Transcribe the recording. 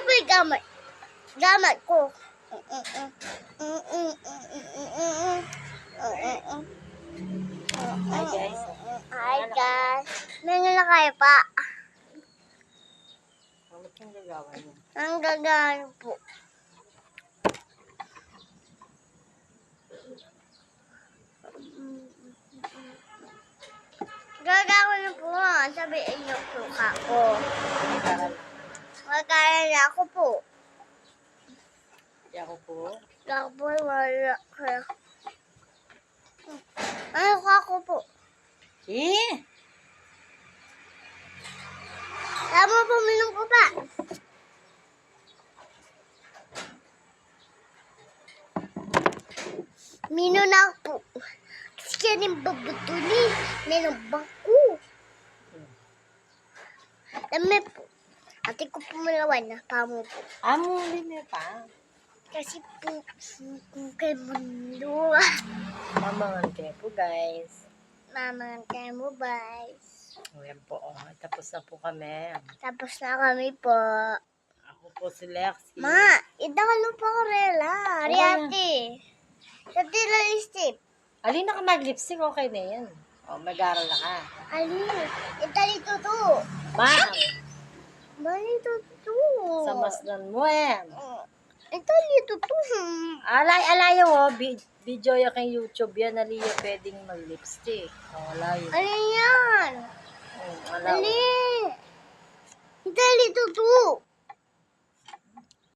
po yung gamit. Gamit ko. Hi guys. Hi guys. Nangyay na kayo pa. Ano yung gagawin mo? Ang gagawin po. Gagawin po. Sabihin niyo suka ko. Magkaya ako po. Ako po. Ako po wala kaya. Ano ako po? Tama po, minum ko pa. Minum na po. Kasi kaya yung babuto ni. Minum bangko. Dami po. Ate ko po malawan na pamo po. Amo, hindi pa. Kasi po, kay mundo. Mamangan kayo po guys. Mama, kaya mo guys. Ayan po. Oh. Tapos na po kami. Tapos na kami po. Ako po si Lexi. Ma, idakalo pa ko rela. Riate. Sa tila istip. Alin na ka mag-lipstick? Okay na yan. O, mag-aral na ka. Ali, italito to. Ma'am, Balito to. sa masdan mo eh. Italito to. Alayo o. Video yung kay YouTube yan. Aliyo pwedeng mag-lipstick. O, alayo. Ano yan? Alayo. Ali. Italito to.